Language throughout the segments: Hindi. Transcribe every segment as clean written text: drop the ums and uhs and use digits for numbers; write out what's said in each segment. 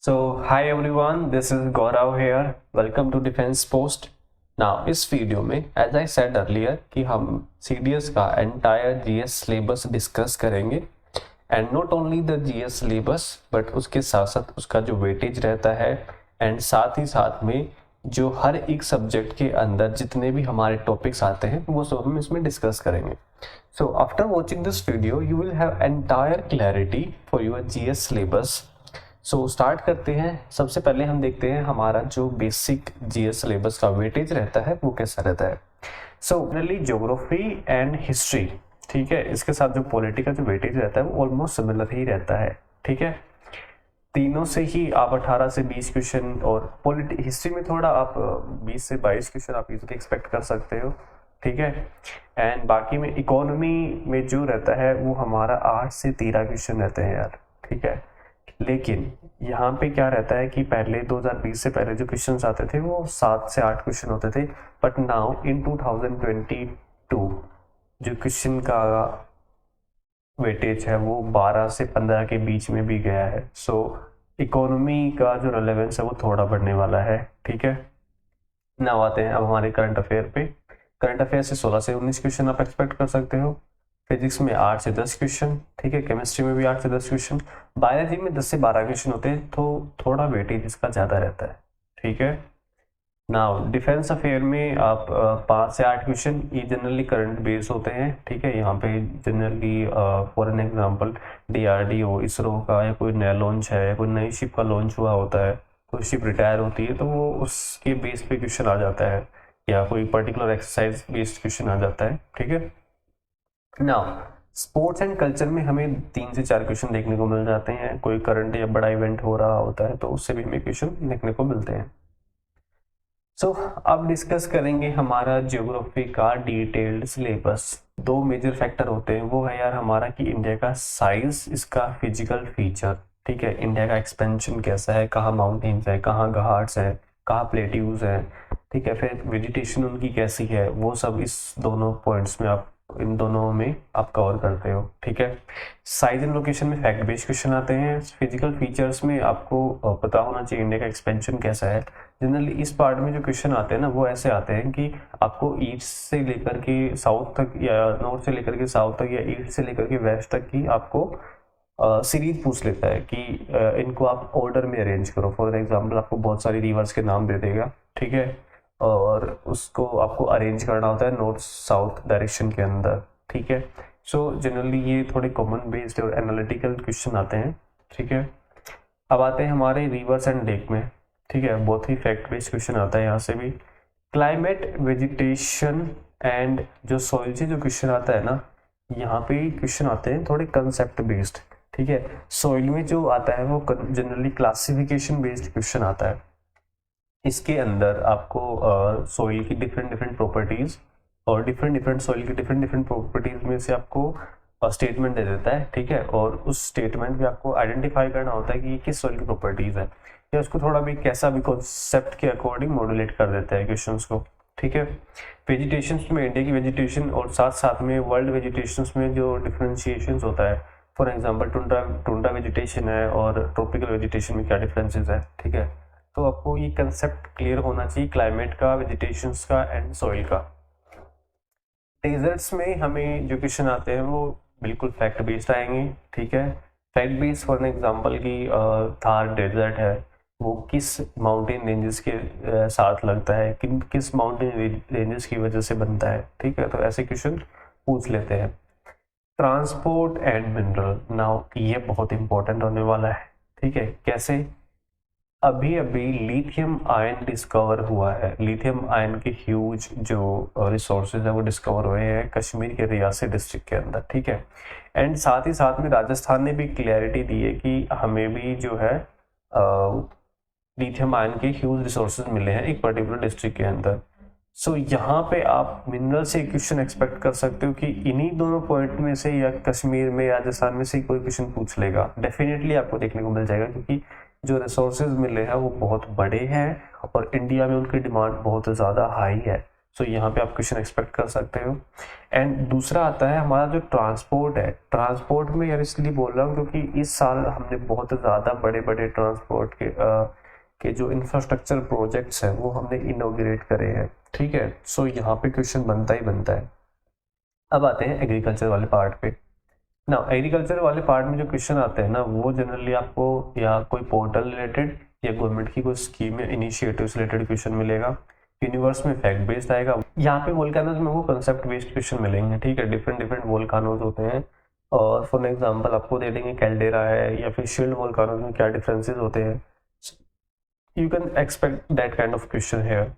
Hi everyone, this is Gaurav here. Welcome to Defense Post. Now इस वीडियो में एज आई सेड अर्लियर कि हम CDS का एंटायर GS सिलेबस डिस्कस करेंगे and not only the GS syllabus but उसके साथ साथ उसका जो वेटेज रहता है एंड साथ ही साथ में जो हर एक सब्जेक्ट के अंदर जितने भी हमारे टॉपिक्स आते हैं वो सब हम इसमें डिस्कस करेंगे. So after watching this video you will have entire clarity for your GS syllabus. Start करते हैं. सबसे पहले हम देखते हैं हमारा जो बेसिक GS सिलेबस का वेटेज रहता है वो कैसा रहता है. जनरली ज्योग्राफी एंड हिस्ट्री, ठीक है, इसके साथ जो पॉलिटी का जो वेटेज रहता है वो ऑलमोस्ट सिमिलर ही रहता है. ठीक है, तीनों से ही आप 18 से 20 क्वेश्चन और पॉलिटी हिस्ट्री में थोड़ा आप 20 से 22 क्वेश्चन आप इजीली एक्सपेक्ट कर सकते हो. ठीक है, एंड बाकी में इकोनॉमी में जो रहता है वो हमारा 8 से 13 क्वेश्चन रहते हैं यार. ठीक है, लेकिन यहाँ पे क्या रहता है कि पहले 2020 से पहले जो क्वेश्चंस आते थे वो 7 से 8 क्वेश्चन होते थे, बट नाउ इन 2022 जो क्वेश्चन का वेटेज है वो 12 से 15 के बीच में भी गया है. इकोनॉमी का जो रेलेवेंस है वो थोड़ा बढ़ने वाला है. ठीक है, नाउ आते हैं अब हमारे करंट अफेयर पे. करंट अफेयर से 16 से 19 क्वेश्चन आप एक्सपेक्ट कर सकते हो. फिजिक्स में 8 से 10 क्वेश्चन. ठीक है, केमिस्ट्री में भी 8 से 10 क्वेश्चन. बायोलॉजी में 10 से 12 क्वेश्चन होते हैं, तो थोड़ा वेटेज इसका ज़्यादा रहता है. ठीक है, नाउ डिफेंस अफेयर में आप 5 से 8 क्वेश्चन ये जनरली करंट बेस होते हैं. ठीक है, यहाँ पे generally for an example DRDO ISRO का या कोई नया लॉन्च है या कोई नई शिप का लॉन्च हुआ होता है, कोई शिप रिटायर होती है तो वो उसके बेस पे क्वेश्चन आ जाता है, या कोई पर्टिकुलर एक्सरसाइज बेस्ड क्वेश्चन आ जाता है. ठीक है, नाउ स्पोर्ट्स एंड कल्चर में हमें 3 से 4 क्वेश्चन देखने को मिल जाते हैं. कोई करंट या बड़ा इवेंट हो रहा होता है तो उससे भी हमें क्वेश्चन देखने को मिलते हैं. अब डिस्कस करेंगे हमारा ज्योग्राफी का डिटेल्ड सिलेबस. 2 मेजर फैक्टर होते हैं, वो है यार हमारा कि इंडिया का साइज, इसका फिजिकल फीचर. ठीक है, इंडिया का एक्सपेंशन कैसा है, कहाँ माउंटेन्स है, कहाँ घाट्स है, कहाँ प्लेट्यूज है. ठीक है, फिर वेजिटेशन उनकी कैसी है, वो सब इस दोनों पॉइंट्स में आप इन दोनों में आप कवर करते हो. ठीक है, साइज एंड लोकेशन में फैक्ट बेस्ड क्वेश्चन आते हैं. फिजिकल फीचर्स में आपको पता होना चाहिए इंडिया का एक्सपेंशन कैसा है. जनरली इस पार्ट में जो क्वेश्चन आते हैं ना वो ऐसे आते हैं कि आपको ईस्ट से लेकर के साउथ तक या नॉर्थ से लेकर के साउथ तक या ईस्ट से लेकर के वेस्ट तक की आपको सीरीज पूछ लेता है कि इनको आप ऑर्डर में अरेंज करो. फॉर एग्जांपल आपको बहुत सारी रिवर्स के नाम दे देगा. ठीक है, और उसको आपको अरेंज करना होता है नॉर्थ साउथ डायरेक्शन के अंदर. ठीक है, जनरली ये थोड़े कॉमन बेस्ड और एनालिटिकल क्वेश्चन आते हैं. ठीक है, अब आते हैं हमारे रिवर्स एंड लेक में. ठीक है, बहुत ही फैक्ट बेस्ड क्वेश्चन आता है यहाँ से भी. क्लाइमेट, वेजिटेशन एंड जो सॉइल से जो क्वेश्चन आता है ना, यहाँ पे क्वेश्चन आते हैं थोड़े कंसेप्ट बेस्ड. ठीक है, सॉइल में जो आता है वो जनरली क्लासिफिकेशन बेस्ड क्वेश्चन आता है. इसके अंदर आपको सॉइल की डिफरेंट प्रॉपर्टीज और डिफरेंट सॉइल की डिफरेंट प्रॉपर्टीज में से आपको स्टेटमेंट दे देता है. ठीक है, और उस स्टेटमेंट में आपको आइडेंटिफाई करना होता है कि ये किस सॉइल की प्रॉपर्टीज है, या उसको थोड़ा भी कैसा भी कॉन्सेप्ट के अकॉर्डिंग मॉड्यूलेट कर देता है क्वेश्चंस को. ठीक है, वेजिटेशन में इंडिया की वेजिटेशन और साथ साथ में वर्ल्ड वेजिटेशन में जो डिफ्रेंशिएशन होता है. फॉर एग्जाम्पल टुंड्रा वेजिटेशन है और ट्रॉपिकल वेजिटेशन में क्या डिफरेंसेस है. ठीक है, तो आपको ये कंसेप्ट क्लियर होना चाहिए क्लाइमेट का, वेजिटेशन का एंड सॉइल का. डेजर्ट्स में हमें जो क्वेश्चन आते हैं वो बिल्कुल फैक्ट बेस्ड आएंगे. ठीक है, फैक्ट बेस्ड फॉर एग्जांपल की थार डेजर्ट है वो किस माउंटेन रेंजेस के साथ लगता है, किस माउंटेन रेंजेस की वजह से बनता है. ठीक है, तो ऐसे क्वेश्चन पूछ लेते हैं. ट्रांसपोर्ट एंड मिनरल, नाउ ये बहुत इंपॉर्टेंट होने वाला है. ठीक है, कैसे, अभी अभी लिथियम आयन डिस्कवर हुआ है. लिथियम आयन के ह्यूज जो रिसोर्सेज है वो डिस्कवर हुए हैं कश्मीर के रियासी डिस्ट्रिक्ट के अंदर. ठीक है, एंड साथ ही साथ में राजस्थान ने भी क्लैरिटी दी है कि हमें भी जो है लिथियम आयन के ह्यूज रिसोर्सेज मिले हैं एक पर्टिकुलर डिस्ट्रिक्ट के अंदर. यहाँ पे आप मिनरल से क्वेश्चन एक्सपेक्ट कर सकते हो कि इन्हीं दोनों पॉइंट में से या कश्मीर में राजस्थान में से कोई क्वेश्चन पूछ लेगा. डेफिनेटली आपको देखने को मिल जाएगा, क्योंकि जो रिसोर्सेज मिले हैं वो बहुत बड़े हैं और इंडिया में उनकी डिमांड बहुत ज़्यादा हाई है. सो यहाँ पे आप क्वेश्चन एक्सपेक्ट कर सकते हो। एंड दूसरा आता है हमारा जो ट्रांसपोर्ट है। ट्रांसपोर्ट में यार इसलिए बोल रहा हूँ क्योंकि इस साल हमने बहुत ज़्यादा बड़े बड़े ट्रांसपोर्ट के जो इंफ्रास्ट्रक्चर प्रोजेक्ट्स हैं वो हमने इनॉग्रेट करे हैं, ठीक है। सो यहाँ पे क्वेश्चन बनता ही बनता है। अब आते हैं एग्रीकल्चर वाले पार्ट पे ना। एग्रीकल्चर वाले पार्ट में जो क्वेश्चन आते हैं ना वो जनरली आपको या कोई पोर्टल रिलेटेड या गवर्नमेंट की कोई स्कीम या इनिशिएटिव्स रिलेटेड क्वेश्चन मिलेगा। यूनिवर्स में फैक्ट बेस्ड आएगा। यहाँ पे वोल्केनोज में वो कंसेप्ट बेस्ड क्वेश्चन मिलेंगे, ठीक है। डिफरेंट डिफरेंट वोल्केनोज होते हैं और फॉर एग्जांपल आपको दे देंगे कैल्डेरा है या फिर शील्ड वोल्केनोज में क्या डिफरेंसेस होते हैं। You can expect that kind of question here.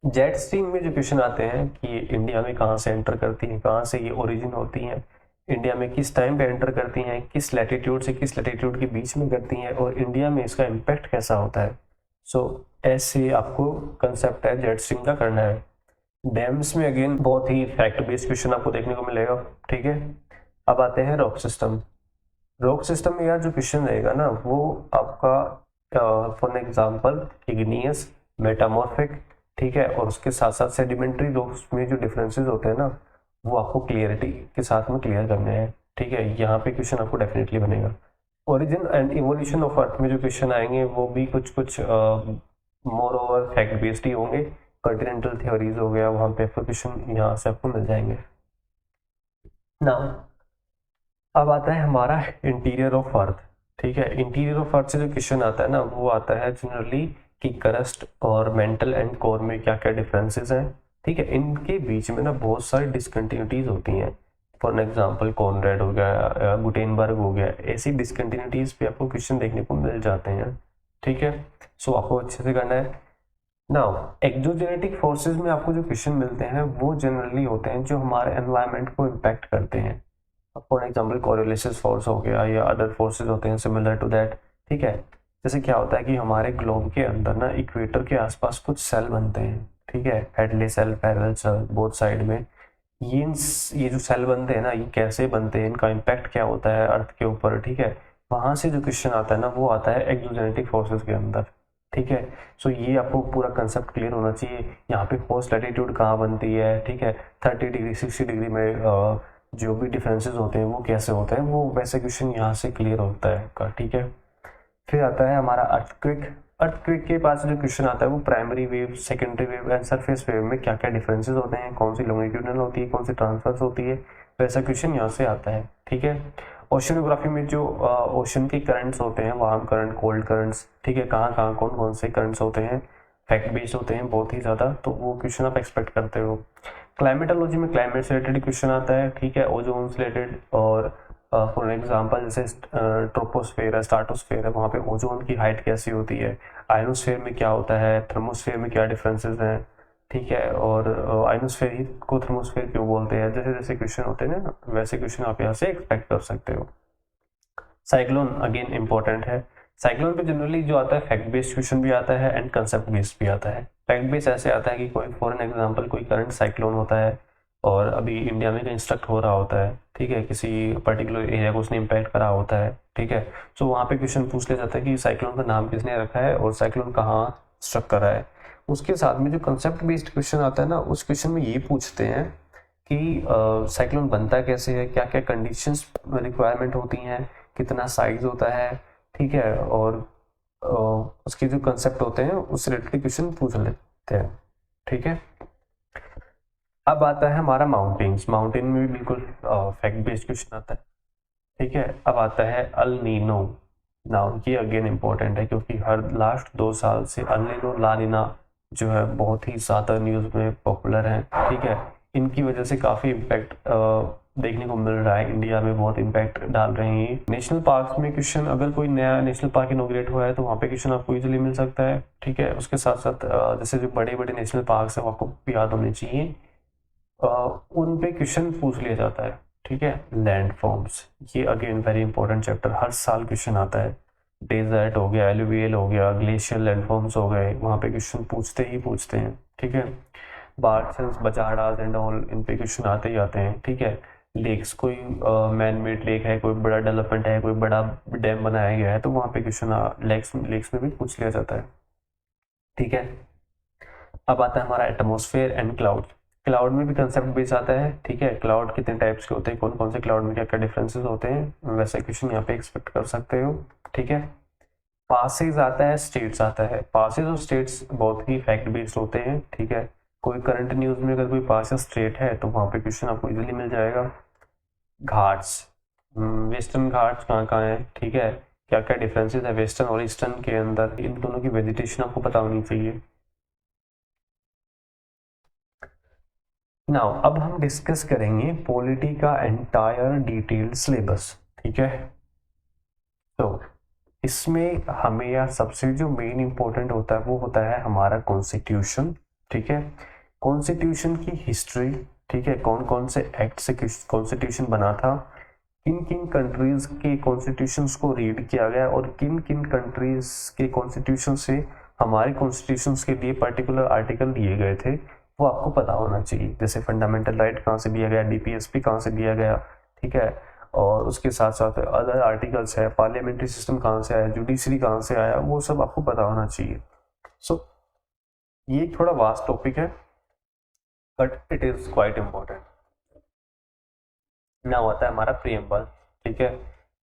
Jet stream में जो क्वेश्चन आते हैं कि इंडिया में कहाँ से एंटर करती हैं, कहाँ से ये ओरिजिन होती हैं, इंडिया में किस टाइम पे एंटर करती हैं, किस लैटिट्यूड से किस लैटिट्यूड के बीच में करती हैं और इंडिया में इसका इम्पैक्ट कैसा होता है। सो ऐसे आपको कंसेप्ट है जेट स्ट्रीम का करना है। डैम्स में अगेन बहुत ही फैक्ट बेस्ड क्वेश्चन आपको देखने को मिलेगा, ठीक है। अब आते हैं रॉक सिस्टम। रॉक सिस्टम में यार जो क्वेश्चन रहेगा ना वो आपका फॉर एग्जांपल इग्नियस, मेटामॉर्फिक, ठीक है, और उसके साथ साथ सेडिमेंट्री रॉक्स में जो डिफरेंसेस होते हैं ना वो आपको क्लियरिटी के साथ में क्लियर करने हैं, ठीक है। यहाँ पे क्वेश्चन आपको डेफिनेटली बनेगा। Origin and evolution of earth में जो क्वेश्चन आएंगे वो भी कुछ मोर ओवर फैक्ट बेस्ड ही होंगे। कॉन्टिनेंटल थ्योरीज हो गया, वहाँ पे आपको क्वेश्चन यहाँ से आपको मिल जाएंगे ना। अब आता है हमारा इंटीरियर ऑफ अर्थ, ठीक है। इंटीरियर ऑफ अर्थ से जो क्वेश्चन आता है ना वो आता है जनरली कि क्रस्ट और मेंटल एंड कोर में क्या क्या डिफरेंसेस हैं, ठीक है। इनके बीच में ना बहुत सारी डिसकंटिन्यूटीज होती हैं। फॉर एग्जांपल कॉनरेड हो गया, गुटेनबर्ग हो गया, ऐसी डिसकंटिन्यूटीज पे आपको क्वेश्चन देखने को मिल जाते हैं, ठीक है। सो आपको अच्छे से करना है। नाउ एक्सोजेनेटिक फोर्सेस में आपको जो क्वेश्चन मिलते हैं वो जनरली होते हैं जो हमारे एनवायरनमेंट को इम्पैक्ट करते हैं। फॉर एग्जाम्पल कोरियोलिसिस फोर्स हो गया या अदर फोर्सेज होते हैं सिमिलर टू दैट, ठीक है। जैसे क्या होता है कि हमारे ग्लोब के अंदर ना इक्वेटर के आसपास कुछ सेल बनते हैं, ठीक है, Hadley cell, Ferrel cell, both side में। ये जो सेल बनते हैं ना ये कैसे बनते हैं, इनका इम्पैक्ट क्या होता है अर्थ के ऊपर, ठीक है। वहां से जो क्वेश्चन आता है ना वो आता है एक्सोजेनेटिक फोर्सेस के अंदर, ठीक है। सो ये आपको पूरा कंसेप्ट क्लियर होना चाहिए। यहाँ पे फोर्स लैटिट्यूड कहाँ बनती है, ठीक है, 30 डिग्री 60 डिग्री में जो भी डिफरेंसेस होते हैं वो कैसे होते हैं, वो वैसे क्वेश्चन यहाँ से क्लियर होता है आपका, ठीक है। फिर आता है हमारा अर्थक्वेक। अर्थक्वेक के पास जो क्वेश्चन आता है वो primary wave, secondary wave and surface wave में क्या क्या डिफरेंसेस होते हैं, कौन सी लॉन्गिट्यूडनल होती है, कौन सी ट्रांसवर्स होती है, वैसा क्वेश्चन यहाँ से आता है, ठीक है। ओशनोग्राफी में जो ओशन के करंट्स होते हैं, वार्म करंट, कोल्ड करंट्स, ठीक है, कहाँ कहाँ कौन कौन से करंट्स होते हैं, फैक्ट बेस्ड होते हैं बहुत ही ज़्यादा, तो वो क्वेश्चन आप एक्सपेक्ट करते हो। क्लाइमेटोलॉजी में क्लाइमेट से रिलेटेड क्वेश्चन आता है, ठीक है, ओजोन से रिलेटेड। और फॉर एग्जांपल जैसे ट्रोपोस्फेयर है, स्ट्राटोस्फेयर है, वहाँ पे ओजोन की हाइट कैसी होती है, आयनोस्फेयर में क्या होता है, थर्मोस्फेयर में क्या डिफरेंसेस हैं, ठीक है। और आयनोस्फेयर ही को थर्मोस्फेयर क्यों बोलते हैं, जैसे जैसे क्वेश्चन होते हैं ना वैसे क्वेश्चन आप यहाँ से एक्सपेक्ट कर सकते हो। साइक्लोन अगेन इंपॉर्टेंट है। साइक्लोन पे जनरली जो आता है फैक्ट बेस्ड क्वेश्चन भी आता है एंड कंसेप्ट बेस्ड भी आता है। फैक्ट बेस्ड ऐसे आता है कि कोई फॉर एन एग्जांपल कोई करंट साइक्लोन होता है और अभी इंडिया में कंस्ट्रक्ट हो रहा होता है, ठीक है, किसी पर्टिकुलर एरिया को उसने इम्पैक्ट करा होता है, ठीक है। सो वहाँ पे क्वेश्चन पूछ लिया जाता है कि साइक्लोन का नाम किसने रखा है और साइक्लोन कहाँ स्ट्रक करा है। उसके साथ में जो कंसेप्ट बेस्ड क्वेश्चन आता है ना उस क्वेश्चन में ये पूछते हैं कि साइक्लोन बनता कैसे है, क्या क्या कंडीशंस रिक्वायरमेंट होती हैं, कितना साइज होता है, ठीक है, और उसके जो कंसेप्ट होते हैं उससे रिलेटेड क्वेश्चन पूछ लेते हैं, ठीक है। अब आता है हमारा माउंटेन्स। माउंटेन में भी बिल्कुल फैक्ट बेस्ड क्वेश्चन आता है, ठीक है। अब आता है अल नीनो। नाउ ये अगेन इम्पोर्टेंट है क्योंकि हर लास्ट 2 साल से अल नीनो, ला नीना जो है बहुत ही ज़्यादा न्यूज़ में पॉपुलर है, ठीक है। इनकी वजह से काफ़ी इम्पैक्ट देखने को मिल रहा है, इंडिया में बहुत इम्पैक्ट डाल रहे हैं। नेशनल पार्क में क्वेश्चन, अगर कोई नया नेशनल पार्क इनोग्रेट हुआ है तो वहाँ पे क्वेश्चन आपको इजीली मिल सकता है, ठीक है। उसके साथ साथ जैसे जो बड़े बड़े नेशनल पार्क हैं वो आपको याद होने चाहिए, उन पे क्वेश्चन पूछ लिया जाता है, ठीक है। लैंड फॉर्म्स, ये अगेन वेरी इंपॉर्टेंट चैप्टर, हर साल क्वेश्चन आता है। डेजर्ट हो गया, एलुवियल हो गया, ग्लेशियर लैंडफॉर्म्स हो गए, वहाँ पे क्वेश्चन पूछते ही पूछते हैं, ठीक है। बार्सन्स, बजाडास एंड ऑल, इन पे क्वेश्चन आते ही आते हैं, ठीक है। लेक्स, कोई मैन मेड लेक है, कोई बड़ा डेवलपमेंट है, कोई बड़ा डैम बनाया गया है तो वहाँ पे क्वेश्चन लेक्स में भी पूछ लिया जाता है, ठीक है। अब आता है हमारा एटमॉस्फेयर एंड क्लाउड। क्लाउड में भी कंसेप्ट बेस आता है, ठीक है। क्लाउड कितने टाइप्स के होते हैं, कौन कौन से क्लाउड में क्या क्या डिफरेंसेस होते हैं, वैसे क्वेश्चन यहाँ पे एक्सपेक्ट कर सकते हो, ठीक है। पासेज आता है, स्टेट्स आता है। पासेज और स्टेट्स बहुत ही फैक्ट बेस्ड होते हैं, ठीक है। कोई करंट न्यूज में अगर कोई पास या स्टेट है तो वहाँ पे क्वेश्चन आपको इजीली मिल जाएगा। घाट्स, वेस्टर्न घाट्स कहाँ कहाँ है, ठीक है। क्या क्या डिफरेंसेस है वेस्टर्न और ईस्टर्न के अंदर, इन दोनों की वेजिटेशन आपको पता होनी चाहिए। नाउ अब हम डिस्कस करेंगे पॉलिटी का एंटायर डिटेल्ड सिलेबस, ठीक है। तो इसमें हमें या सबसे जो मेन इंपॉर्टेंट होता है वो होता है हमारा कॉन्स्टिट्यूशन, ठीक है। कॉन्स्टिट्यूशन की हिस्ट्री, ठीक है, कौन कौन से एक्ट से कॉन्स्टिट्यूशन बना था, किन किन कंट्रीज के कॉन्स्टिट्यूशंस को रीड किया गया और किन किन कंट्रीज के कॉन्स्टिट्यूशन से हमारे कॉन्स्टिट्यूशंस के लिए पर्टिकुलर आर्टिकल दिए गए थे, वो आपको पता होना चाहिए। जैसे फंडामेंटल राइट कहाँ से दिया गया, डीपीएसपी कहाँ से दिया गया, ठीक है। और उसके साथ साथ अदर आर्टिकल्स है, पार्लियामेंट्री सिस्टम कहाँ से आया, जुडिशरी कहाँ से आया, वो सब आपको पता होना चाहिए। सो ये थोड़ा वास्ट टॉपिक है but it is quite important. ना होता है हमारा प्रियम्बल, ठीक है।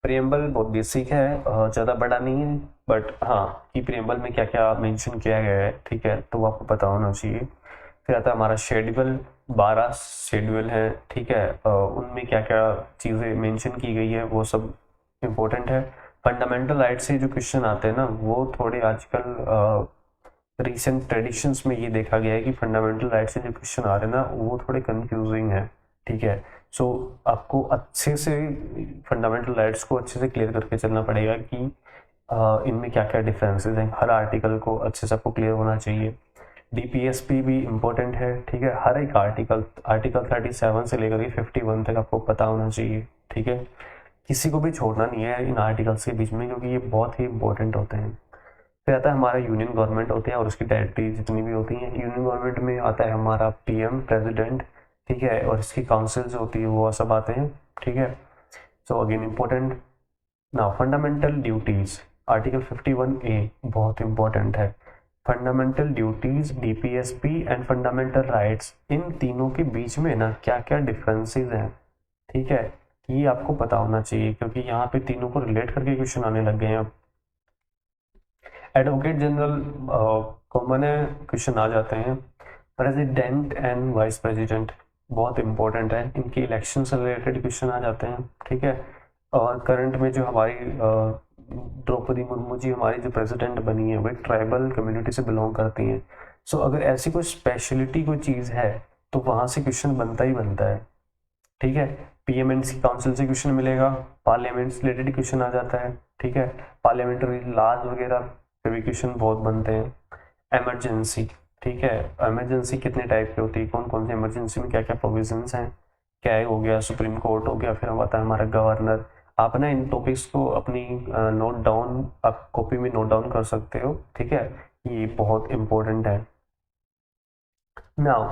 प्रियम्बल बहुत बेसिक है, ज़्यादा बड़ा नहीं है, बट हाँ कि प्रियम्बल में क्या क्या मेंशन किया गया है, ठीक है, तो वो आपको पता होना चाहिए। फिर आता है हमारा शेड्यूल, 12 शेड्यूल है, ठीक है। उनमें क्या क्या चीज़ें मेंशन की गई है वो सब इम्पोर्टेंट है। फंडामेंटल राइट से जो क्वेश्चन आते हैं ना वो थोड़े आजकल रिसेंट ट्रेडिशंस में ये देखा गया है कि फंडामेंटल राइट से जो क्वेश्चन आ रहे हैं ना वो थोड़े कंफ्यूजिंग है, ठीक है। सो आपको अच्छे से फंडामेंटल राइट्स को अच्छे से क्लियर करके चलना पड़ेगा कि इनमें क्या क्या डिफरेंसेस हैं, हर आर्टिकल को अच्छे से आपको क्लियर होना चाहिए। डीपीएसपी भी इम्पोर्टेंट है, ठीक है। हर एक आर्टिकल 37 से लेकर के 51 तक आपको पता होना चाहिए, ठीक है। किसी को भी छोड़ना नहीं है इन आर्टिकल्स के बीच में क्योंकि ये बहुत ही इंपॉर्टेंट होते हैं। फिर आता है हमारा यूनियन गवर्नमेंट होते हैं और उसकी टेरिटरी जितनी भी होती हैं। यूनियन गवर्नमेंट में आता है हमारा पीएम, प्रेसिडेंट, ठीक है, और इसकी काउंसिल्स होती है, वो सब आते हैं, ठीक है। So again important. Now fundamental duties, article 51A बहुत इंपॉर्टेंट है। Fundamental duties, DPSP and fundamental rights, इन तीनों के बीच में ना क्या क्या डिफरेंसेस हैं, ठीक है, ये आपको पता होना चाहिए क्योंकि यहाँ पे तीनों को रिलेट करके क्वेश्चन आने लग गए हैं अब। एडवोकेट जनरल कॉमन है, क्वेश्चन आ जाते हैं। प्रेसिडेंट एंड वाइस प्रेसिडेंट बहुत इंपॉर्टेंट है, इनके इलेक्शन से रिलेटेड क्वेश्चन आ जाते हैं, ठीक है। और करंट में जो हमारी द्रौपदी मुर्मू जी हमारी जो प्रेसिडेंट बनी है वो एक ट्राइबल कम्युनिटी से बिलोंग करती हैं। सो अगर ऐसी कोई स्पेशलिटी कोई चीज़ है तो वहाँ से क्वेश्चन बनता ही बनता है, ठीक है। पीएमएनसी काउंसिल से क्वेश्चन मिलेगा, पार्लियामेंट से रिलेटेड क्वेश्चन आ जाता है, ठीक है। पार्लियामेंट्री लॉज वगैरह पे भी क्वेश्चन बहुत बनते हैं। इमरजेंसी, ठीक है, इमरजेंसी कितने टाइप की होती है, कौन कौन सी इमरजेंसी में क्या क्या प्रोविजंस हैं, क्या हो गया, सुप्रीम कोर्ट हो गया, फिर हम आता है हमारा गवर्नर। आप ना इन टॉपिक्स को अपनी नोट डाउन, आप कॉपी में नोट डाउन कर सकते हो, ठीक है, ये बहुत इंपॉर्टेंट है। नाउ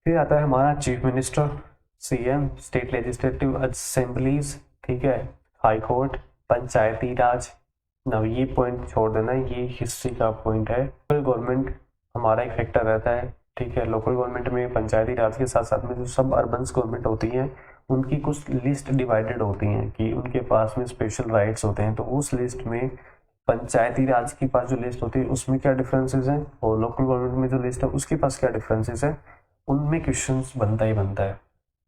फिर आता है हमारा chief minister, CM, state legislative assemblies, ठीक है, हाई कोर्ट, पंचायती राज। ना ये पॉइंट छोड़ देना, ये हिस्ट्री का पॉइंट है। लोकल गवर्नमेंट हमारा एक फैक्टर रहता है, ठीक है। लोकल गवर्नमेंट में पंचायती राज के साथ साथ में जो सब अर्बन गवर्नमेंट होती हैं उनकी कुछ लिस्ट डिवाइडेड होती हैं कि उनके पास में स्पेशल राइट्स होते हैं, तो उस लिस्ट में पंचायती राज के पास जो लिस्ट होती है उसमें क्या डिफरेंसेस हैं और लोकल गवर्नमेंट में जो लिस्ट है उसके पास क्या डिफरेंसेस है, उनमें क्वेश्चंस बनता ही बनता है,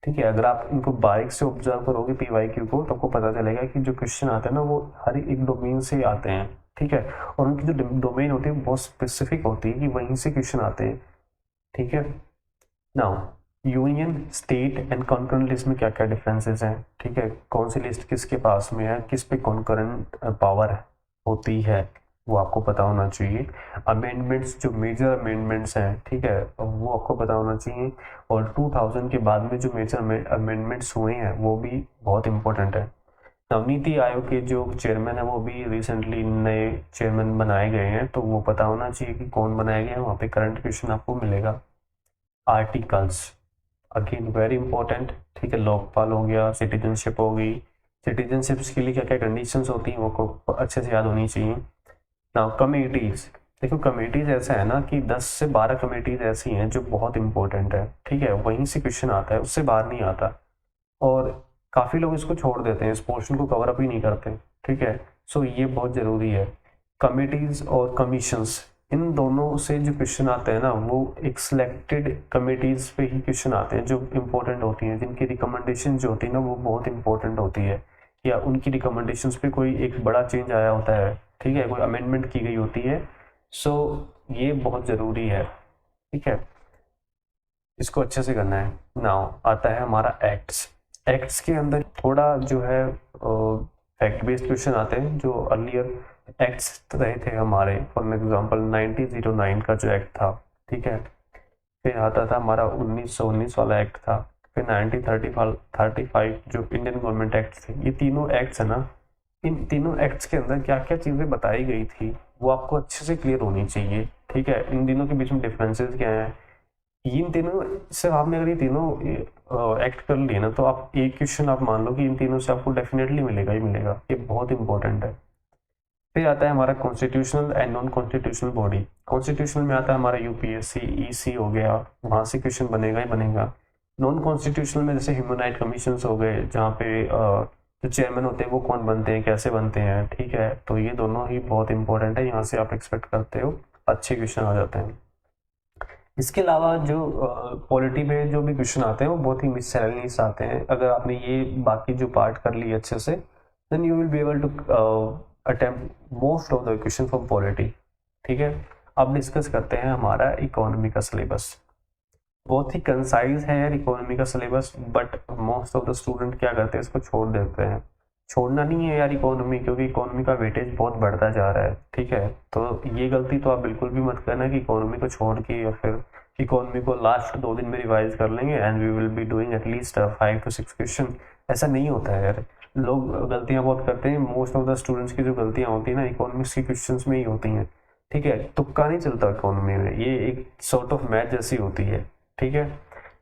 ठीक है। अगर आप इनको बारीक से ऑब्जर्व करोगे पीवाईक्यू को तो आपको पता चलेगा कि जो क्वेश्चन आते हैं ना वो हर एक डोमेन से आते हैं, ठीक है। और उनकी जो डोमेन होती है बहुत स्पेसिफिक होती है कि वहीं से क्वेश्चन आते हैं, ठीक है। Now union, state and concurrent list में क्या क्या डिफरेंसेस हैं, ठीक है, कौन सी लिस्ट किसके पास में है, किस पे कॉन्करेंट पावर होती है, वो आपको पता होना चाहिए। अमेंडमेंट्स, जो मेजर अमेंडमेंट्स हैं, ठीक है, वो आपको पता होना चाहिए। और 2000 के बाद में जो मेजर अमेंडमेंट्स हुए हैं वो भी बहुत इंपॉर्टेंट है। नीति आयोग के जो चेयरमैन है वो भी रिसेंटली नए चेयरमैन बनाए गए हैं, तो वो पता होना चाहिए कि कौन बनाए गए हैं, वहाँ पे करंट क्वेश्चन आपको मिलेगा। आर्टिकल्स अगेन वेरी इंपॉर्टेंट, ठीक है, लोकपाल हो गया, सिटीजनशिप हो गई। सिटीजनशिप्स के लिए क्या क्या कंडीशंस होती हैं वो को अच्छे से याद होनी चाहिए। नाउ कमिटीज, देखो कमेटीज ऐसा है ना कि 10 से 12 कमेटीज ऐसी हैं जो बहुत इंपॉर्टेंट है, ठीक है, वहीं से क्वेश्चन आता है, उससे बाहर नहीं आता। और काफ़ी लोग इसको छोड़ देते हैं, इस पोर्शन को कवर अप ही नहीं करते, ठीक है। सो ये बहुत ज़रूरी है। कमिटीज़ और कमीशंस, इन दोनों से जो क्वेश्चन आते हैं ना, वो एक सिलेक्टेड कमिटीज़ पे ही क्वेश्चन आते हैं जो इम्पोर्टेंट होती हैं, जिनकी रिकमेंडेशन जो होती है ना वो बहुत इंपॉर्टेंट होती है, या उनकी रिकमेंडेशंस पे कोई एक बड़ा चेंज आया होता है, ठीक है, कोई अमेंडमेंट की गई होती है। सो ये बहुत ज़रूरी है, ठीक है, इसको अच्छे से करना है। नाउ आता है हमारा एक्ट्स। एक्ट्स के अंदर थोड़ा जो है फैक्ट बेस्ड क्वेश्चन आते हैं। जो अर्लियर एक्ट्स रहे थे हमारे, फॉर एग्जांपल 1909 का जो एक्ट था, ठीक है, फिर आता था हमारा 1919 वाला एक्ट था, फिर 1935 जो इंडियन गवर्नमेंट एक्ट थे। ये तीनों एक्ट्स है ना, इन तीनों एक्ट्स के अंदर क्या क्या चीज़ें बताई गई थी वो आपको अच्छे से क्लियर होनी चाहिए, ठीक है। इन तीनों के बीच में डिफरेंसेस क्या हैं, इन तीनों से आपने अगर ये तीनों एक्ट कर लिए ना, तो आप एक क्वेश्चन आप मान लो कि इन तीनों से आपको डेफिनेटली मिलेगा ही मिलेगा, ये बहुत इंपॉर्टेंट है। फिर आता है हमारा constitutional and non constitutional body. Constitutional में आता है हमारा यूपीएससी, ईसी हो गया, वहाँ से क्वेश्चन बनेगा ही बनेगा। नॉन कॉन्स्टिट्यूशनल में जैसे ह्यूमन राइट कमीशन हो गए, जहाँ पे जो चेयरमैन होते हैं वो कौन बनते हैं, कैसे बनते हैं, ठीक है, तो ये दोनों ही बहुत इंपॉर्टेंट है, यहाँ से आप एक्सपेक्ट करते हो अच्छे क्वेश्चन आ जाते हैं। इसके अलावा जो पॉलिटी में जो भी क्वेश्चन आते हैं वो बहुत ही मिससेलेनियस आते हैं। अगर आपने ये बाकी जो पार्ट कर ली अच्छे से, then you will be able to attempt most of the question from polity, ठीक है। अब डिस्कस करते हैं हमारा इकोनॉमी का सिलेबस। बहुत ही कंसाइज है यार इकोनॉमी का syllabus, but most of the student क्या करते हैं, इसको छोड़ देते हैं। छोड़ना नहीं है यार इकोनॉमी, क्योंकि इकोनॉमी का वेटेज बहुत बढ़ता जा रहा है, ठीक है। तो ये गलती तो आप बिल्कुल भी मत करना कि इकोनॉमी को छोड़ के या फिर इकोनॉमी को लास्ट 2 दिन में रिवाइज कर लेंगे and we will be doing at least 5 to 6 question. ऐसा नहीं होता है यार, लोग गलतियां बहुत करते हैं। मोस्ट ऑफ द स्टूडेंट्स की जो गलतियां होती है ना, इकोनॉमिक्स की क्वेश्चन में ही होती हैं, ठीक है। तुक्का नहीं चलता इकोनॉमी में, ये एक सॉर्ट ऑफ मैथ जैसी होती है, ठीक है।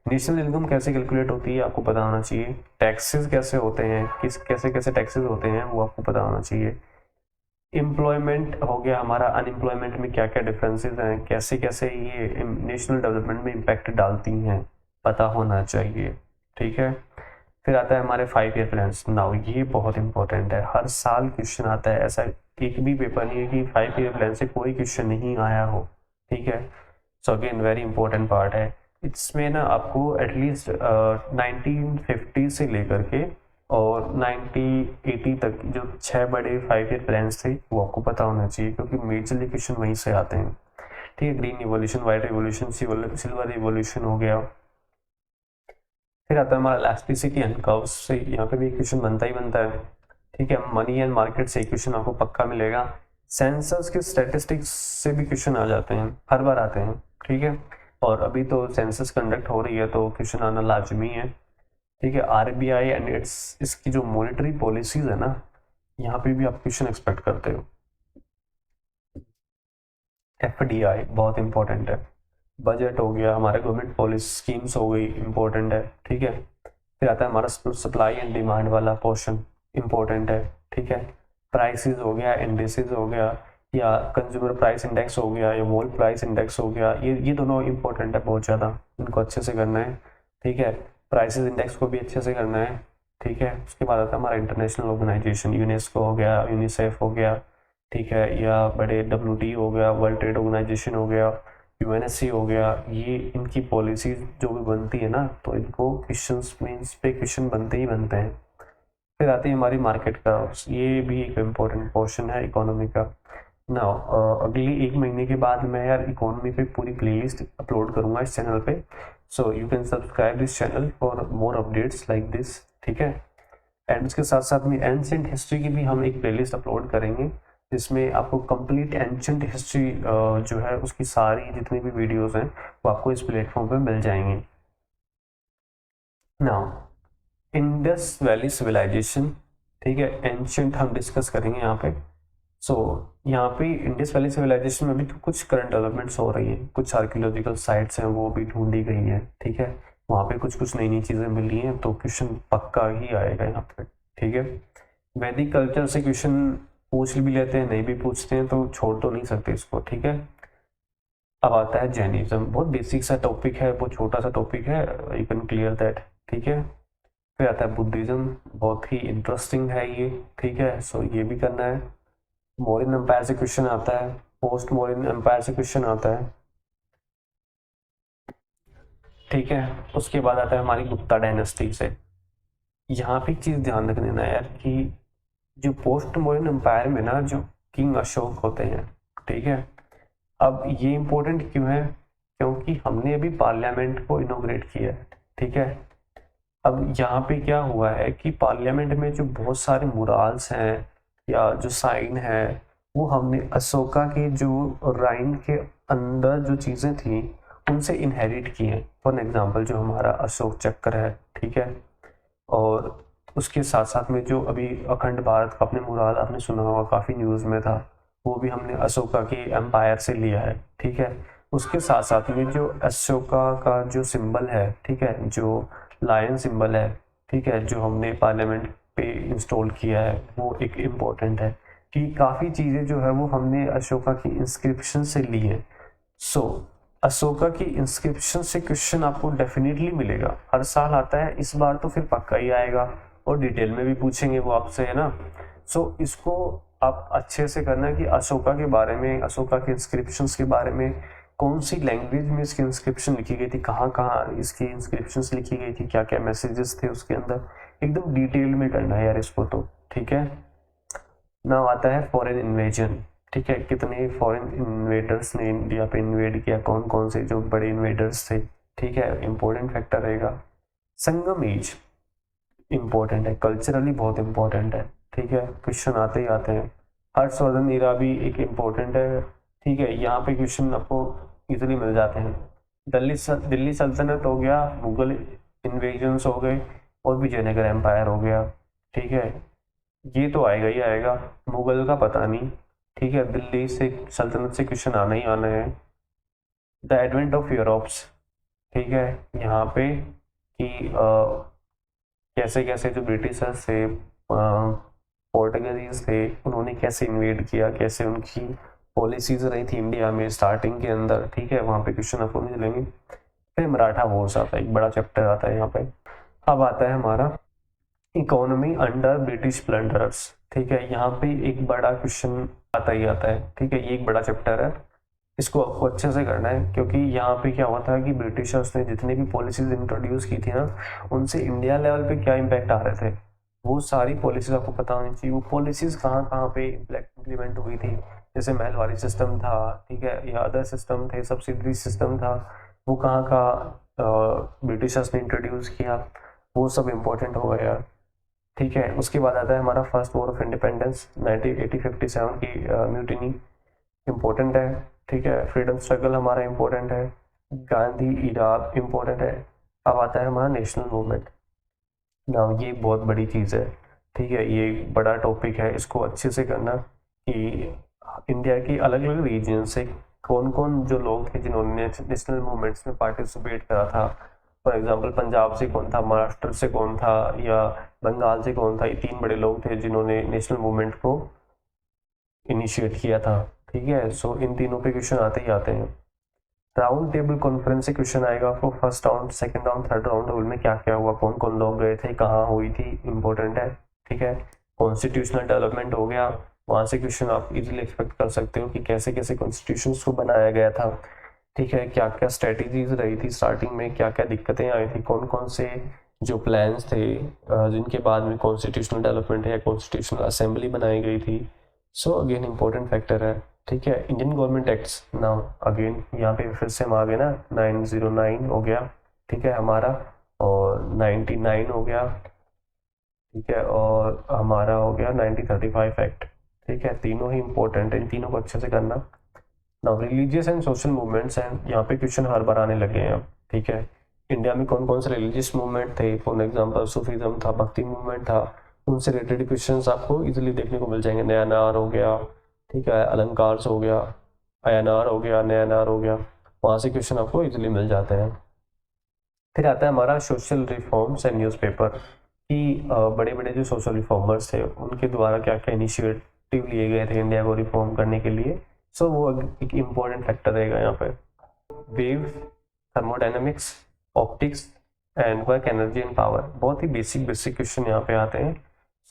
नेशनल इनकम कैसे कैलकुलेट होती है आपको पता होना चाहिए। टैक्सेस कैसे होते हैं, किस कैसे कैसे टैक्सेस होते हैं वो आपको पता होना चाहिए। एम्प्लॉयमेंट हो गया हमारा, अनएम्प्लॉयमेंट में क्या क्या डिफरेंसेस हैं, कैसे कैसे ये नेशनल डेवलपमेंट में इम्पैक्ट डालती हैं, पता होना चाहिए, ठीक है। फिर आता है हमारे 5 ईयर प्लान्स। नाउ ये बहुत इंपॉर्टेंट है, हर साल क्वेश्चन आता है, ऐसा एक भी पेपर नहीं है कि 5 ईयर प्लान से कोई क्वेश्चन नहीं आया हो, ठीक है। So again very important part है। इसमें ना आपको एटलीस्ट 1950 से लेकर के और 1980 तक जो 6 बड़े 5 ईयर प्लान्स थे वो आपको पता होना चाहिए, क्योंकि मेजरली क्वेश्चन वहीं से आते हैं, ठीक है। Green revolution, white revolution, silver revolution हो गया। फिर आता है हमारा इलास्टिसिटी एंड कर्व्स से, यहाँ पे भी क्वेश्चन बनता ही बनता है, ठीक है। मनी एंड मार्केट से क्वेश्चन आपको पक्का मिलेगा। सेंसस के स्टैटिस्टिक्स से भी क्वेश्चन आ जाते हैं, हर बार आते हैं, ठीक है। और अभी तो सेंसस कंडक्ट हो रही है तो क्वेश्चन आना लाजमी है, ठीक है। आरबीआई एंड इसकी जो मॉनेटरी पॉलिसीज है ना, यहाँ पे भी आप क्वेश्चन एक्सपेक्ट करते हो। एफडीआई बहुत इंपॉर्टेंट है। बजट हो गया, हमारे गवर्नमेंट पॉलिसी स्कीम्स हो गई, इंपॉर्टेंट है, ठीक है। फिर आता है हमारा सप्लाई एंड डिमांड वाला पोर्शन, इंपॉर्टेंट है, ठीक है। प्राइसेस हो गया, इंडेक्सेस हो गया, या कंज्यूमर प्राइस इंडेक्स हो गया, या वर्ल्ड प्राइस इंडेक्स हो गया, ये दोनों इंपॉर्टेंट है बहुत ज़्यादा, इनको अच्छे से करना है, ठीक है। प्राइसेस इंडेक्स को भी अच्छे से करना है, ठीक है। उसके बाद आता है हमारा इंटरनेशनल ऑर्गेनाइजेशन, यूनेस्को हो गया, यूनिसेफ हो गया, ठीक है, या बड़े WTO हो गया, वर्ल्ड ट्रेड ऑर्गेनाइजेशन हो गया, यूएनएससी हो गया। ये इनकी पॉलिसीज जो भी बनती है ना, तो इनको क्वेश्चंस में इस पे क्वेश्चन बनते ही बनते हैं। फिर आती है हमारी मार्केट का, ये भी एक इम्पोर्टेंट पोर्शन है इकोनॉमी का ना। अगली 1 महीने के बाद मैं यार इकोनॉमी पे पूरी प्लेलिस्ट अपलोड करूंगा इस चैनल पे, so you can subscribe this channel for more updates like this, ठीक है। एंड उसके साथ साथ में एंशिएंट हिस्ट्री की भी हम एक प्लेलिस्ट अपलोड करेंगे, जिसमें आपको कंप्लीट एंशिएंट हिस्ट्री जो है उसकी सारी जितनी भी वीडियोस हैं वो आपको इस प्लेटफॉर्म पे मिल जाएंगी। नाउ इंडस वैली सिविलाइजेशन, ठीक है, एंशिएंट हम डिस्कस करेंगे यहाँ पे। सो यहाँ पे इंडस वैली सिविलाइजेशन में भी तो कुछ करंट डेवलपमेंट्स हो रही हैं, कुछ आर्कियोलॉजिकल साइट्स हैं वो भी ढूंढी गई हैं, ठीक है। वहाँ पे कुछ कुछ नई नई चीज़ें मिली हैं, तो क्वेश्चन पक्का ही आएगा यहाँ पे, ठीक है। वैदिक कल्चर से क्वेश्चन पूछ भी लेते हैं, नहीं भी पूछते हैं तो छोड़ तो नहीं सकते इसको, ठीक है। अब आता है जैनिज्म, बहुत बेसिक सा टॉपिक है, बहुत छोटा सा टॉपिक है, यू कैन क्लियर दैट, ठीक है। फिर आता है बुद्धिज्म, बहुत ही इंटरेस्टिंग है ये, ठीक है, सो ये भी करना है। मौर्यन एम्पायर से क्वेश्चन आता है, पोस्ट मौर्यन एम्पायर से क्वेश्चन आता है, ठीक है। उसके बाद आता है हमारी गुप्ता डायनेस्टी से। यहाँ पे एक चीज ध्यान रख देना यार कि जो पोस्ट मॉडर्न एम्पायर में ना जो किंग अशोक होते हैं, ठीक है। अब ये इम्पोर्टेंट क्यों है, क्योंकि हमने अभी पार्लियामेंट को इनोग्रेट किया है, ठीक है। अब यहाँ पे क्या हुआ है कि पार्लियामेंट में जो बहुत सारे मुराल्स हैं या जो साइन है, वो हमने अशोका के जो राइन के अंदर जो चीज़ें थी उनसे इनहेरिट की हैं। फॉर एग्जांपल जो हमारा अशोक चक्र है, ठीक है। और उसके साथ साथ में जो अभी अखंड भारत का आपने मुराद आपने सुना होगा, काफ़ी न्यूज़ में था, वो भी हमने अशोका के एम्पायर से लिया है, ठीक है। उसके साथ साथ में जो अशोका का जो सिंबल है, ठीक है, जो लायन सिंबल है, ठीक है, जो हमने पार्लियामेंट पे इंस्टॉल किया है, वो एक इम्पोर्टेंट है कि काफ़ी चीज़ें जो है वो हमने अशोका की इंस्क्रिप्शन से ली है। सो अशोका की इंस्क्रिप्शन से क्वेश्चन आपको डेफिनेटली मिलेगा, हर साल आता है, इस बार तो फिर पक्का ही आएगा और डिटेल में भी पूछेंगे वो आपसे, है ना। सो इसको आप अच्छे से करना कि अशोका के बारे में, अशोका के इंस्क्रिप्शंस के बारे में, कौन सी लैंग्वेज में इसकी इंस्क्रिप्शन लिखी गई थी, कहाँ कहाँ इसकी इंस्क्रिप्शंस लिखी गई थी, क्या क्या मैसेजेस थे उसके अंदर, एकदम डिटेल में करना है यार इसको तो, ठीक है। ना आता है फॉरेन इन्वेजन, ठीक है, कितने फॉरेन इन्वेडर्स ने इंडिया पे इन्वेड किया, कौन कौन से जो बड़े इन्वेडर्स थे, ठीक है, इंपॉर्टेंट फैक्टर रहेगा। संगम एज इंपॉर्टेंट है, कल्चरली बहुत इंपॉर्टेंट है, ठीक है, क्वेश्चन आते ही आते हैं। हर्षवर्धन ईरा भी एक इम्पोर्टेंट है, ठीक है, यहाँ पे क्वेश्चन आपको इजीली मिल जाते हैं। दिल्ली सल्तनत हो गया, मुगल इन्वेजन्स हो गए और विजयनगर एम्पायर हो गया, ठीक है, ये तो आएगा ही आएगा, मुगल का पता नहीं, ठीक है, दिल्ली से सल्तनत से क्वेश्चन आना ही आना है। द एडवेंट ऑफ यूरोप्स, ठीक है, यहाँ पे कि कैसे कैसे जो ब्रिटिशर्स थे, पोर्टुगीज थे, उन्होंने कैसे इन्वेड किया, कैसे उनकी पॉलिसीज रही थी इंडिया में स्टार्टिंग के अंदर, ठीक है, वहाँ पे क्वेश्चन आपको मिलेंगे। फिर मराठा वॉर्स आता है, एक बड़ा चैप्टर आता है यहाँ पे। अब आता है हमारा इकोनॉमी अंडर ब्रिटिश प्लंडरर्स, ठीक है, यहाँ पे एक बड़ा क्वेश्चन आता ही आता है, ठीक है, ये एक बड़ा चैप्टर है, इसको आपको अच्छे से करना है, क्योंकि यहाँ पे क्या हुआ था कि ब्रिटिशर्स ने जितने भी पॉलिसीज इंट्रोड्यूस की थी ना, उनसे इंडिया लेवल पे क्या इम्पैक्ट आ रहे थे, वो सारी पॉलिसीज आपको पता होनी चाहिए। वो पॉलिसीज कहाँ कहाँ पे इम्प्लीमेंट हुई थी, जैसे महलवारी सिस्टम था, ठीक है, या अदर सिस्टम थे, सब्सिडरी सिस्टम था, वो कहाँ कहाँ ब्रिटिशर्स ने इंट्रोड्यूस किया, वो सब इम्पोर्टेंट होगा यार, ठीक है। उसके बाद आता है हमारा फर्स्ट वॉर ऑफ इंडिपेंडेंस 1957 की म्यूटिनी, इम्पोर्टेंट है, ठीक है। फ्रीडम स्ट्रगल हमारा इम्पोर्टेंट है, गांधी इराद इम्पोर्टेंट है। अब आता है हमारा नेशनल मूवमेंट, ना ये बहुत बड़ी चीज़ है, ठीक है, ये एक बड़ा टॉपिक है, इसको अच्छे से करना कि इंडिया की अलग अलग रीजन से कौन कौन जो लोग थे जिन्होंने नेशनल मूवमेंट्स में पार्टिसिपेट करा था। फॉर एग्जांपल पंजाब से कौन था, महाराष्ट्र से कौन था, या बंगाल से कौन था, ये तीन बड़े लोग थे जिन्होंने नेशनल मूवमेंट को इनिशिएट किया था, ठीक है। सो इन तीनों पे क्वेश्चन आते ही आते हैं। राउंड टेबल कॉन्फ्रेंस से क्वेश्चन आएगा आपको, first round, second round, third round table में क्या क्या हुआ, कौन कौन लोग गए थे, कहाँ हुई थी, इंपॉर्टेंट है, ठीक है। कॉन्स्टिट्यूशनल डेवलपमेंट हो गया, वहाँ से क्वेश्चन आप इजीली एक्सपेक्ट कर सकते हो कि कैसे कैसे कॉन्स्टिट्यूशन को बनाया गया था, ठीक है, क्या क्या स्ट्रेटेजीज रही थी स्टार्टिंग में, क्या क्या दिक्कतें आई थी, कौन कौन से जो प्लान्स थे जिनके बाद में कॉन्स्टिट्यूशनल डेवलपमेंट या कॉन्स्टिट्यूशनल असेंबली बनाई गई थी। सो अगेन इंपॉर्टेंट फैक्टर है, ठीक है। Indian government acts, now again यहाँ पे फिर से हम आ गए ना, 909 हो गया, ठीक है हमारा, और 99 हो गया, ठीक है, और हमारा हो गया 1935 एक्ट, ठीक है, तीनों ही इंपॉर्टेंट है, इन तीनों को अच्छे से करना। Now religious and social movements हैं, यहाँ पे क्वेश्चन हर बार आने लगे हैं अब, ठीक है। इंडिया में कौन कौन से रिलीजियस मूवमेंट थे, फॉर एग्जाम्पल सूफीज्म था, भक्ति मूवमेंट था, उनसे रिलेटेड क्वेश्चन आपको इजीली देखने को मिल जाएंगे। नयानार हो गया, ठीक है, अलंकार हो गया, अयनार हो गया, नयानार हो गया, वहाँ से क्वेश्चन आपको इजीली मिल जाते हैं। फिर आता है हमारा सोशल रिफॉर्म्स एंड न्यूज़पेपर, कि बड़े बड़े जो सोशल रिफॉर्मर्स थे उनके द्वारा क्या क्या इनिशिएट इंडिकेटिव लिए गए थे इंडिया को रिफॉर्म करने के लिए। सो वो एक इम्पोर्टेंट फैक्टर रहेगा यहाँ पे। Waves, thermodynamics, optics and work energy and power, बहुत ही बेसिक क्वेश्चन यहाँ पे आते हैं।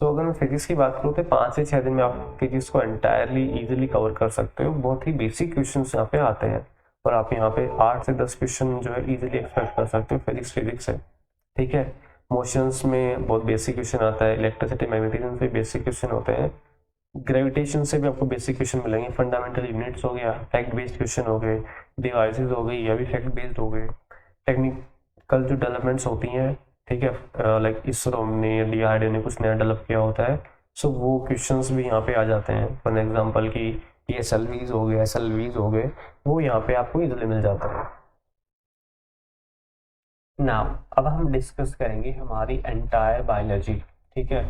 सो अगर मैं फिजिक्स की बात करूँ तो 5 से 6 दिन में आप फिजिक्स को एंटायरली इजीली कवर कर सकते हो। बहुत ही बेसिक क्वेश्चन यहाँ पे आते हैं और आप यहाँ पे 8 से 10 क्वेश्चन जो है इजीली एक्सपेक्ट कर सकते हो। फिजिक्स है, ठीक है। मोशंस में बहुत बेसिक क्वेश्चन आता है, इलेक्ट्रिसिटी मैग्नेटिज्म से बेसिक क्वेश्चन होते हैं, ग्रेविटेशन से भी आपको बेसिक क्वेश्चन मिलेंगे, फंडामेंटल यूनिट्स हो गया, फैक्ट बेस्ड क्वेश्चन हो गए, डिवाइसेस हो गई, या भी फैक्ट बेस्ड हो गए, टेक्निकल जो डेवलपमेंट्स होती हैं, ठीक है, लाइक इसरो ने या डीआरडीओ ने कुछ नया डेवलप किया होता है, सो वो क्वेश्चंस भी यहाँ पे आ जाते हैं। फॉर एग्जांपल कि ये एसएलवीज हो गए, वो यहाँ पे आपको इजीली मिल जाता है। नाउ अब हम डिस्कस करेंगे हमारी एंटायर बायोलॉजी, ठीक है।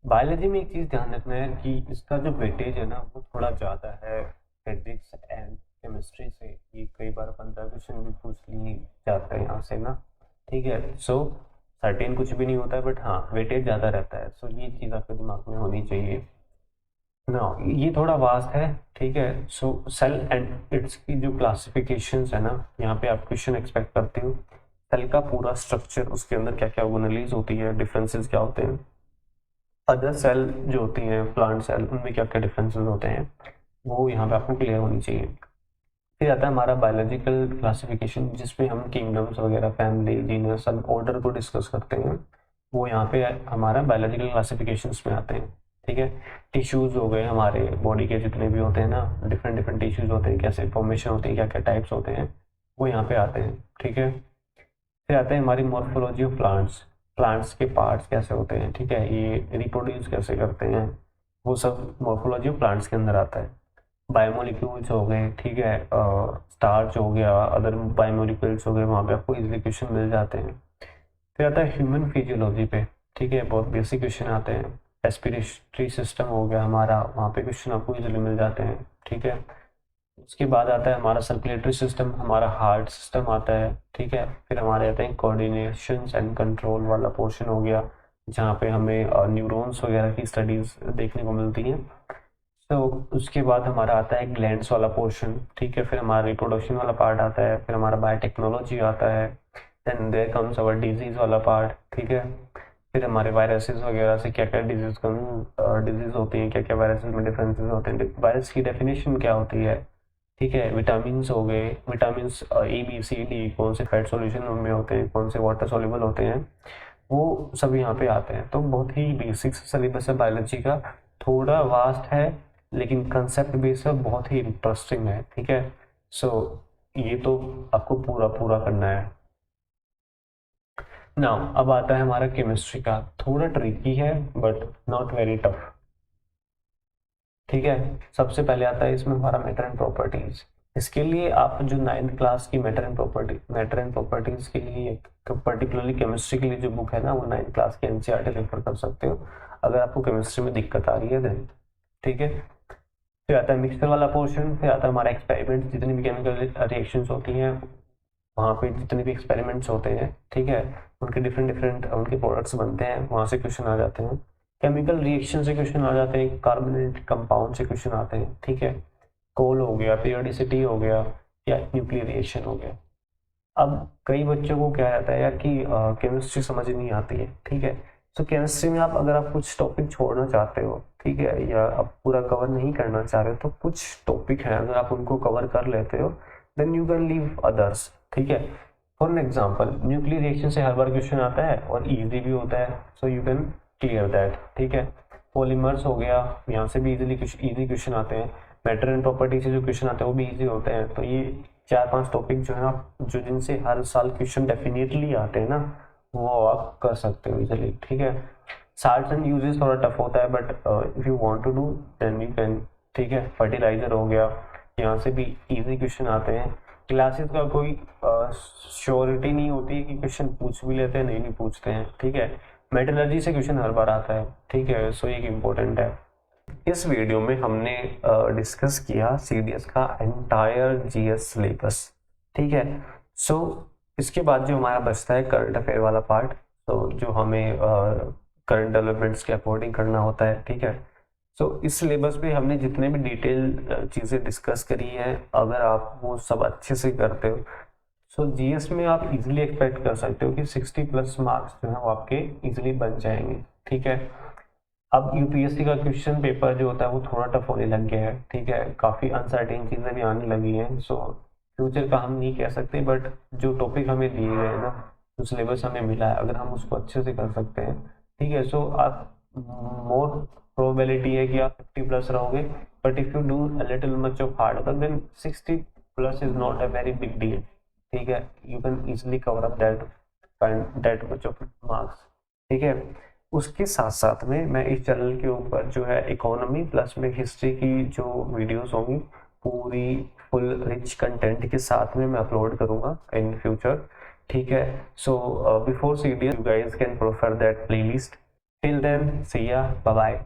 बायोलॉजी में एक चीज़ ध्यान रखना है कि इसका जो वेटेज है ना वो थोड़ा ज़्यादा है फिजिक्स एंड केमिस्ट्री से। ये कई बार 15 क्वेश्चन भी पूछ लिए जाते हैं यहाँ से ना, ठीक है। सो सर्टेन कुछ भी नहीं होता है, बट हाँ वेटेज ज़्यादा रहता है। सो ये चीज़ आपके दिमाग में होनी चाहिए ना। ये थोड़ा वास्ट है, ठीक है। सो सेल एंड इट्स की जो क्लासिफिकेशंस है ना, यहाँ पे आप क्वेश्चन एक्सपेक्ट करते हो। सेल का पूरा स्ट्रक्चर, उसके अंदर क्या क्या ऑर्गेनेलिज होती है, डिफरेंसेस क्या होते हैं, अदर सेल जो होती हैं प्लांट सेल, उनमें क्या क्या डिफरेंसेस होते हैं, वो यहाँ पे आपको क्लियर होनी चाहिए। फिर आता है हमारा बायोलॉजिकल क्लासिफिकेशन, जिसमें हम किंगडम्स वगैरह, फैमिली, जीनस, सब ऑर्डर को डिस्कस करते हैं। वो यहाँ पे हमारा बायोलॉजिकल क्लासिफिकेशंस में आते हैं, ठीक है। टिश्यूज़ हो गए हमारे बॉडी के, जितने भी होते हैं ना, डिफरेंट डिफरेंट टिश्यूज़ होते हैं, कैसे फॉर्मेशन होती है, क्या क्या टाइप्स होते हैं, वो यहाँ पे आते हैं, ठीक है। फिर आते हैं हमारी मॉर्फोलॉजी ऑफ प्लांट्स, प्लांट्स के पार्ट्स कैसे होते हैं, ठीक है, ये रिप्रोड्यूस कैसे करते हैं, वो सब मॉर्फोलॉजी ऑफ प्लांट्स के अंदर आता है। बायोमोलिक्यूल्स हो गए, ठीक है, स्टार्च हो गया, अदर बायोमोलिक्यूल्स हो गए, वहाँ पे आपको इजीली क्वेश्चन मिल जाते हैं। फिर आता है ह्यूमन फिजियोलॉजी पे, ठीक है, बहुत बेसिक क्वेश्चन आते हैं। रेस्पिरेटरी सिस्टम हो गया हमारा, वहाँ पे क्वेश्चन आपको इजीली मिल जाते हैं, ठीक है। उसके बाद आता है हमारा सर्कुलेटरी सिस्टम, हमारा हार्ट सिस्टम आता है, ठीक है। फिर हमारे आते हैं कोऑर्डिनेशन एंड कंट्रोल वाला पोर्शन हो गया, जहाँ पे हमें न्यूरॉन्स वगैरह की स्टडीज देखने को मिलती हैं। तो उसके बाद हमारा आता है ग्लैंड्स वाला पोर्शन, ठीक है। फिर हमारा रिप्रोडक्शन वाला पार्ट आता है, फिर हमारा बायोटेक्नोलॉजी आता है, then there comes our disease वाला पार्ट, ठीक है। फिर हमारे वायरसेस वगैरह से क्या क्या डिजीज होती हैं, क्या क्या वायरसेस में डिफरेंसेस होते हैं, वायरस की डेफिनेशन क्या होती है, ठीक है। विटामिन हो गए, vitamin A B C D, कौन से फैट सॉल्यूशन में होते हैं, कौन से वाटर सॉल्युबल होते हैं, वो सब यहाँ पे आते हैं। तो बहुत ही बेसिक सिलेबस है बायोलॉजी का, थोड़ा वास्ट है लेकिन कंसेप्ट बेस है, बहुत ही इंटरेस्टिंग है, ठीक है। सो ये तो आपको पूरा पूरा करना है। नाउ अब आता है हमारा केमिस्ट्री का, थोड़ा ट्रिकी है बट नॉट वेरी टफ, ठीक है। सबसे पहले आता है इसमें हमारा मैटर एंड प्रॉपर्टीज। इसके लिए आप जो 9th क्लास की मैटर एंड प्रॉपर्टीज के लिए, पर्टिकुलरली केमिस्ट्री के लिए जो बुक है ना, वो 9th क्लास की एनसीईआरटी रेफर कर सकते हो अगर आपको केमिस्ट्री में दिक्कत आ रही है देन, ठीक है। फिर आता है मिक्सचर वाला पोर्शन, फिर आता है हमारा एक्सपेरिमेंट, जितनी भी केमिकल रिएक्शंस होती हैं, वहाँ पे जितने भी एक्सपेरिमेंट्स होते हैं, ठीक है, उनके डिफरेंट उनके प्रोडक्ट्स बनते हैं, वहाँ से क्वेश्चन आ जाते हैं। केमिकल रिएक्शन से क्वेश्चन आ जाते हैं, कार्बोनेटेड कंपाउंड से क्वेश्चन आते हैं, ठीक है। कोल हो गया, पीरियोडिसिटी हो गया, या न्यूक्लियर रिएक्शन हो गया। अब कई बच्चों को क्या रहता है यार कि केमिस्ट्री समझ नहीं आती है, ठीक है। तो केमिस्ट्री में आप अगर आप कुछ टॉपिक छोड़ना चाहते हो, ठीक है, या आप पूरा कवर नहीं करना चाह रहे हो, तो कुछ टॉपिक हैं अगर आप उनको कवर कर लेते हो then you can leave others, ठीक है। For an example, nuclear reaction से हर बार क्वेश्चन आता है और इजी भी होता है, so you can clear that, ठीक है। पॉलीमर्स हो गया, यहाँ से भी इजीली इजी क्वेश्चन आते हैं। मैटर एंड प्रॉपर्टी से जो क्वेश्चन आते हैं वो भी इजी होते हैं। तो ये 4-5 टॉपिक जो है ना, जो जिनसे हर साल क्वेश्चन डेफिनेटली आते हैं ना, वो आप कर सकते हो इजीली, ठीक है। साल्ट्स एंड यूजेस थोड़ा टफ होता है, but if you want to do then you can, ठीक है। फर्टिलाइजर हो गया, यहाँ से भी इजी क्वेश्चन आते हैं। क्लासेस का कोई श्योरिटी नहीं होती कि क्वेश्चन पूछ भी लेते हैं, नहीं पूछते हैं, ठीक है। मेटलर्जी से क्वेश्चन हर बार आता है, ठीक है। सो ये इम्पोर्टेंट है। इस वीडियो में हमने डिस्कस किया सीडीएस का एंटायर जीएस सिलेबस, ठीक है। सो इसके बाद जो हमारा बचता है करंट अफेयर वाला पार्ट, तो जो हमें करंट डेवलपमेंट्स के अकॉर्डिंग करना होता है, ठीक है। सो इस सिलेबस में हमने जितने भी डिटेल चीज़ें डिस्कस करी हैं, अगर आप वो सब अच्छे से करते हो सो जीएस में आप इजीली एक्सपेक्ट कर सकते हो कि 60+ मार्क्स जो है वो आपके इजीली बन जाएंगे। ठीक है, अब यूपीएससी का क्वेश्चन पेपर जो होता है वो थोड़ा टफ होने लग गया है। ठीक है, काफ़ी अनसर्टेन चीज़ें भी आने लगी हैं। सो फ्यूचर का हम नहीं कह सकते, बट जो टॉपिक हमें दिए गए हैं ना, जो सिलेबस हमें मिला है, अगर हम उसको अच्छे से कर सकते हैं, ठीक है, सो आप मोर प्रोबेबिलिटी है कि आप 50+ रहोगे। But if you do a little much of hard work then 60+ is not a very big deal. ठीक है, you can easily cover up that much of marks. ठीक है, उसके साथ साथ में मैं इस चैनल के ऊपर जो है इकोनॉमी प्लस में हिस्ट्री की जो वीडियोस होंगी पूरी फुल रिच कंटेंट के साथ में मैं अपलोड करूंगा इन फ्यूचर। ठीक है, so before CDS you guys can prefer that playlist. Till then see ya, bye bye.